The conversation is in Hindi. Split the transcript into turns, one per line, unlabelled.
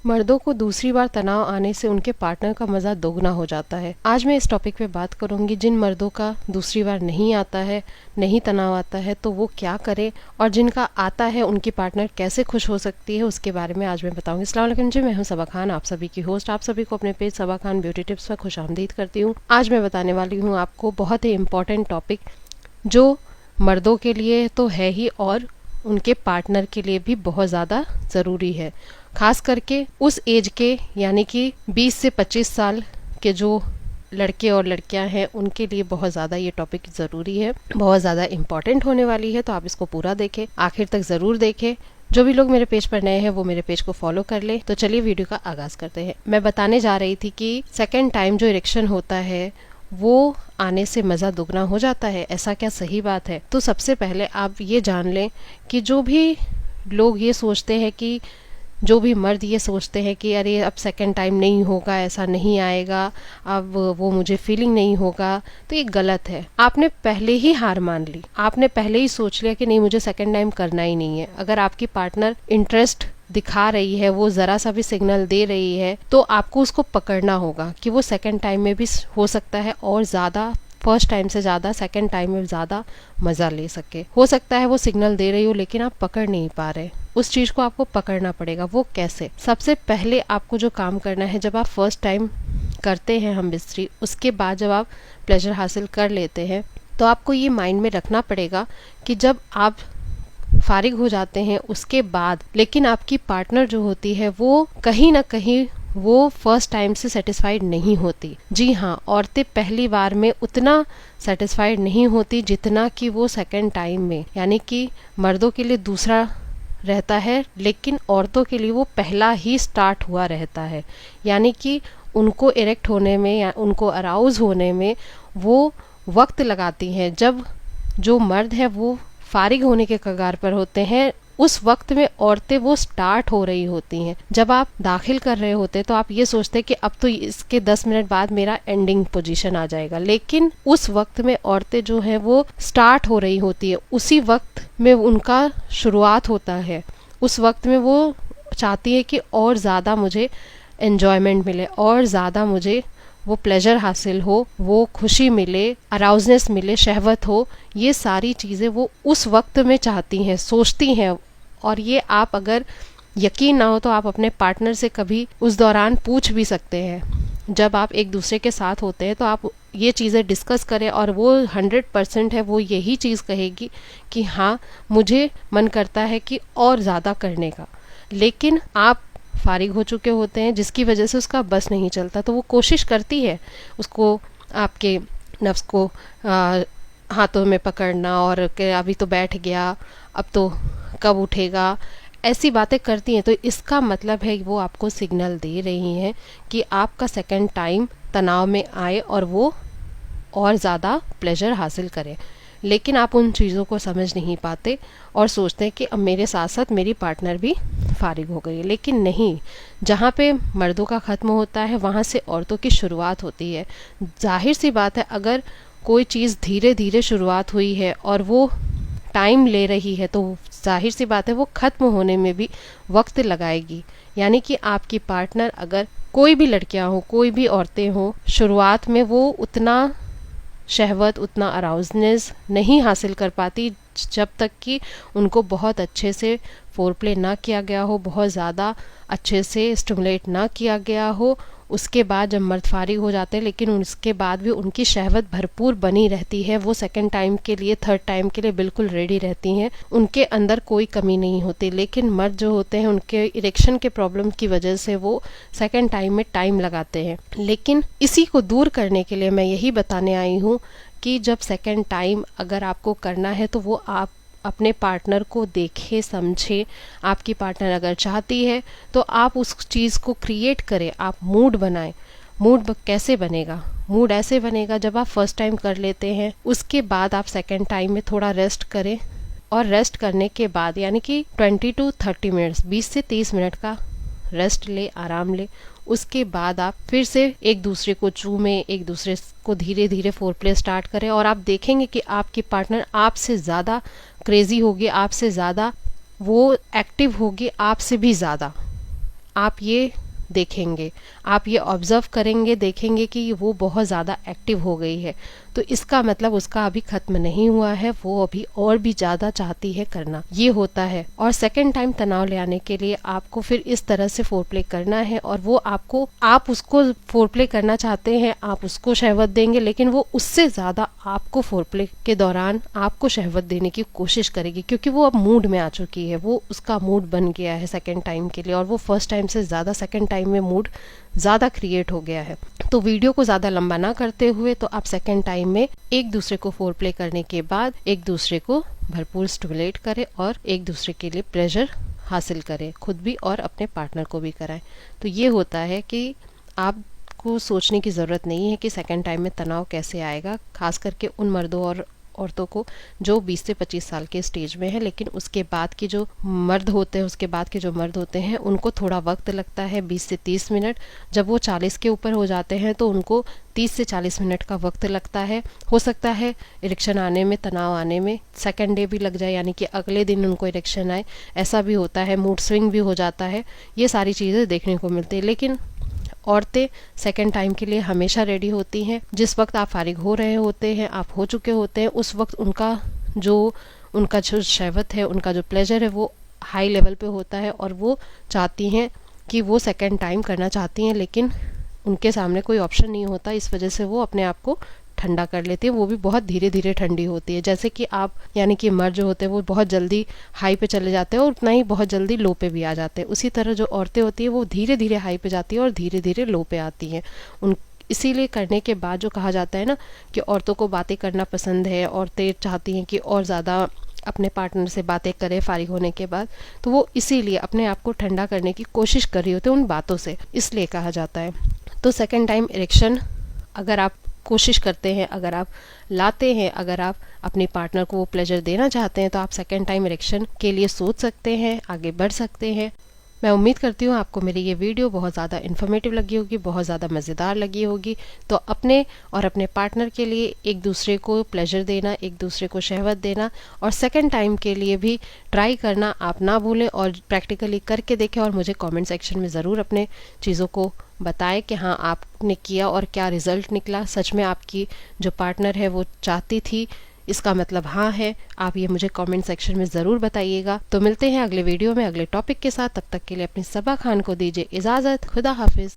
मर्दों को दूसरी बार तनाव आने से उनके पार्टनर का मजा दोगुना हो जाता है। आज मैं इस टॉपिक पे बात करूंगी जिन मर्दों का दूसरी बार नहीं आता है, नहीं तनाव आता है, तो वो क्या करें, और जिनका आता है उनकी पार्टनर कैसे खुश हो सकती है, उसके बारे में आज मैं बताऊंगी। अस्सलाम वालेकुम जी, मैं हूं सबा खान, आप सभी की होस्ट। आप सभी को अपने पेज सबा खान ब्यूटी टिप्स पर खुशामदीद करती हूँ। आज मैं बताने वाली हूँ आपको बहुत ही इम्पोर्टेंट टॉपिक, जो मर्दों के लिए तो है ही और उनके पार्टनर के लिए भी बहुत ज़्यादा ज़रूरी है। खास करके उस एज के, यानी कि 20 से 25 साल के जो लड़के और लड़कियां हैं, उनके लिए बहुत ज़्यादा ये टॉपिक ज़रूरी है, बहुत ज़्यादा इम्पॉर्टेंट होने वाली है। तो आप इसको पूरा देखें, आखिर तक ज़रूर देखें। जो भी लोग मेरे पेज पर नए हैं वो मेरे पेज को फॉलो कर ले। तो चलिए वीडियो का आगाज़ करते हैं। मैं बताने जा रही थी कि सेकेंड टाइम जो इरेक्शन होता है वो आने से मज़ा दुगना हो जाता है। ऐसा क्या सही बात है? तो सबसे पहले आप ये जान लें कि जो भी लोग ये सोचते हैं कि, जो भी मर्द ये सोचते हैं कि अरे अब सेकंड टाइम नहीं होगा, ऐसा नहीं आएगा, अब वो मुझे फीलिंग नहीं होगा, तो ये गलत है। आपने पहले ही हार मान ली, आपने पहले ही सोच लिया कि नहीं, मुझे सेकंड टाइम करना ही नहीं है। अगर आपकी पार्टनर इंटरेस्ट दिखा रही है, वो ज़रा सा भी सिग्नल दे रही है, तो आपको उसको पकड़ना होगा कि वो सेकंड टाइम में भी हो सकता है और ज़्यादा, फर्स्ट टाइम से ज़्यादा सेकंड टाइम में ज़्यादा मज़ा ले सके। हो सकता है वो सिग्नल दे रही हो लेकिन आप पकड़ नहीं पा रहे, उस चीज़ को आपको पकड़ना पड़ेगा। वो कैसे? सबसे पहले आपको जो काम करना है, जब आप फर्स्ट टाइम करते हैं हम बिस्तरी, उसके बाद जब आप प्लेजर हासिल कर लेते हैं, तो आपको ये माइंड में रखना पड़ेगा कि जब आप फारिग हो जाते हैं उसके बाद, लेकिन आपकी पार्टनर जो होती है वो कहीं ना कहीं वो फर्स्ट टाइम से सेटिस्फाइड नहीं होती। जी हाँ, औरतें पहली बार में उतना सेटिस्फाइड नहीं होती जितना कि वो सेकंड टाइम में, यानी कि मर्दों के लिए दूसरा रहता है लेकिन औरतों के लिए वो पहला ही स्टार्ट हुआ रहता है। यानी कि उनको इरेक्ट होने में या उनको अराउज होने में वो वक्त लगाती हैं। जब जो मर्द है वो फारिग होने के कगार पर होते हैं, उस वक्त में औरतें वो स्टार्ट हो रही होती हैं। जब आप दाखिल कर रहे होते तो आप ये सोचते हैं कि अब तो इसके 10 मिनट बाद मेरा एंडिंग पोजीशन आ जाएगा, लेकिन उस वक्त में औरतें जो है वो स्टार्ट हो रही होती है, उसी वक्त में उनका शुरुआत होता है। उस वक्त में वो चाहती है कि और ज़्यादा मुझे एन्जॉयमेंट मिले, और ज़्यादा मुझे वो प्लेजर हासिल हो, वो खुशी मिले, अराउजनेस मिले, शहवत हो। ये सारी चीज़ें वो उस वक्त में चाहती हैं, सोचती हैं। और ये आप अगर यकीन ना हो तो आप अपने पार्टनर से कभी उस दौरान पूछ भी सकते हैं। जब आप एक दूसरे के साथ होते हैं तो आप ये चीज़ें डिस्कस करें और वो 100% है, वो यही चीज़ कहेगी कि हाँ, मुझे मन करता है कि और ज़्यादा करने का, लेकिन आप फारिग हो चुके होते हैं जिसकी वजह से उसका बस नहीं चलता। तो वो कोशिश करती है उसको, आपके नफ्स को हाथों में पकड़ना और कि अभी तो बैठ गया, अब तो कब उठेगा, ऐसी बातें करती हैं। तो इसका मतलब है वो आपको सिग्नल दे रही हैं कि आपका सेकंड टाइम तनाव में आए और वो और ज़्यादा प्लेजर हासिल करें। लेकिन आप उन चीज़ों को समझ नहीं पाते और सोचते हैं कि अब मेरे साथ साथ मेरी पार्टनर भी फारिग हो गई। लेकिन नहीं, जहाँ पे मर्दों का ख़त्म होता है वहाँ से औरतों की शुरुआत होती है। जाहिर सी बात है, अगर कोई चीज़ धीरे धीरे शुरुआत हुई है और वो टाइम ले रही है तो जाहिर सी बात है वो ख़त्म होने में भी वक्त लगाएगी। यानी कि आपकी पार्टनर, अगर कोई भी लड़कियां हो, कोई भी औरतें हों, शुरुआत में वो उतना शहवत, उतना अराउजनेस नहीं हासिल कर पाती जब तक कि उनको बहुत अच्छे से फोरप्ले ना किया गया हो, बहुत ज़्यादा अच्छे से स्टिमुलेट ना किया गया हो। उसके बाद जब मर्द फारिग हो जाते हैं, लेकिन उसके बाद भी उनकी शहवत भरपूर बनी रहती है, वो सेकंड टाइम के लिए, थर्ड टाइम के लिए बिल्कुल रेडी रहती हैं, उनके अंदर कोई कमी नहीं होती। लेकिन मर्द जो होते हैं, उनके इरेक्शन के प्रॉब्लम की वजह से वो सेकंड टाइम में टाइम लगाते हैं। लेकिन इसी को दूर करने के लिए मैं यही बताने आई हूँ कि जब सेकंड टाइम अगर आपको करना है तो वो आप अपने पार्टनर को देखे समझे। आपकी पार्टनर अगर चाहती है तो आप उस चीज़ को क्रिएट करें, आप मूड बनाएं। मूड कैसे बनेगा? मूड ऐसे बनेगा, जब आप फर्स्ट टाइम कर लेते हैं उसके बाद आप सेकंड टाइम में थोड़ा रेस्ट करें, और रेस्ट करने के बाद, यानी कि 20 to 30 मिनट्स, 20 से 30 मिनट का रेस्ट ले, आराम ले। उसके बाद आप फिर से एक दूसरे को चूमें, एक दूसरे को धीरे धीरे फोरप्ले स्टार्ट करें, और आप देखेंगे कि आपकी पार्टनर आपसे ज़्यादा क्रेजी होगी, आपसे ज़्यादा वो एक्टिव होगी, आपसे भी ज़्यादा। आप ये देखेंगे, आप ये ऑब्जर्व करेंगे, देखेंगे कि वो बहुत ज़्यादा एक्टिव हो गई है, तो इसका मतलब उसका अभी खत्म नहीं हुआ है, वो अभी और भी ज़्यादा चाहती है करना, ये होता है। और सेकंड टाइम तनाव ले आने के लिए आपको फिर इस तरह से फोरप्ले करना है, और वो आपको, आप उसको फोरप्ले करना चाहते हैं, आप उसको शहवत देंगे, लेकिन वो उससे ज़्यादा आपको फोरप्ले के दौरान आपको शहवत देने की कोशिश करेगी, क्योंकि वो अब मूड में आ चुकी है, वो उसका मूड बन गया है सेकेंड टाइम के लिए, और वो फर्स्ट टाइम से ज़्यादा सेकेंड टाइम में मूड ज़्यादा क्रिएट हो गया है। तो वीडियो को ज़्यादा लंबा ना करते हुए, तो आप सेकेंड टाइम में एक दूसरे को फोरप्ले करने के बाद एक दूसरे को भरपूर स्टिमुलेट करें और एक दूसरे के लिए प्लेजर हासिल करें, खुद भी और अपने पार्टनर को भी कराएं। तो ये होता है कि आपको सोचने की ज़रूरत नहीं है कि सेकेंड टाइम में तनाव कैसे आएगा, खास करके उन मर्दों और औरतों को जो 20 से 25 साल के स्टेज में है, लेकिन उसके बाद की जो मर्द होते हैं, उसके बाद के जो मर्द होते हैं, उनको थोड़ा वक्त लगता है, 20 से 30 मिनट। जब वो 40 के ऊपर हो जाते हैं तो उनको 30 से 40 मिनट का वक्त लगता है। हो सकता है इरेक्शन आने में, तनाव आने में सेकेंड डे भी लग जाए, यानी कि अगले दिन उनको इरेक्शन आए, ऐसा भी होता है। मूड स्विंग भी हो जाता है, ये सारी चीज़ें देखने को मिलती है। लेकिन औरतें सेकेंड टाइम के लिए हमेशा रेडी होती हैं। जिस वक्त आप फारिग हो रहे होते हैं, आप हो चुके होते हैं, उस वक्त उनका जो शहवत है, उनका जो प्लेजर है, वो हाई लेवल पे होता है, और वो चाहती हैं कि वो सेकेंड टाइम करना चाहती हैं, लेकिन उनके सामने कोई ऑप्शन नहीं होता। इस वजह से वो अपने आप को ठंडा कर लेती है, वो भी बहुत धीरे धीरे ठंडी होती है। जैसे कि आप, यानी कि मर्द जो होते हैं वो बहुत जल्दी हाई पे चले जाते हैं और उतना ही बहुत जल्दी लो पे भी आ जाते हैं, उसी तरह जो औरतें होती है वो धीरे धीरे हाई पे जाती है और धीरे धीरे लो पे आती हैं। उन इसीलिए करने के बाद जो कहा जाता है ना कि औरतों को बातें करना पसंद है, औरतें चाहती हैं कि और ज़्यादा अपने पार्टनर से बातें करें फारिग होने के बाद, तो वो इसीलिए अपने आप को ठंडा करने की कोशिश कर रही होती है उन बातों से, इसलिए कहा जाता है। तो सेकेंड टाइम इरेक्शन अगर आप कोशिश करते हैं, अगर आप लाते हैं, अगर आप अपने पार्टनर को वो प्लेजर देना चाहते हैं, तो आप सेकेंड टाइम इरेक्शन के लिए सोच सकते हैं, आगे बढ़ सकते हैं। मैं उम्मीद करती हूँ आपको मेरी ये वीडियो बहुत ज़्यादा इन्फॉर्मेटिव लगी होगी, बहुत ज़्यादा मज़ेदार लगी होगी। तो अपने और अपने पार्टनर के लिए एक दूसरे को प्लेजर देना, एक दूसरे को शहवत देना और सेकंड टाइम के लिए भी ट्राई करना आप ना भूलें, और प्रैक्टिकली करके देखें और मुझे कमेंट सेक्शन में ज़रूर अपने चीज़ों को बताएं कि हाँ आपने किया और क्या रिज़ल्ट निकला। सच में आपकी जो पार्टनर है वो चाहती थी, इसका मतलब हाँ है। आप ये मुझे कमेंट सेक्शन में ज़रूर बताइएगा। तो मिलते हैं अगले वीडियो में अगले टॉपिक के साथ। तब तक के लिए अपनी सबा खान को दीजिए इजाज़त। खुदा हाफिज़।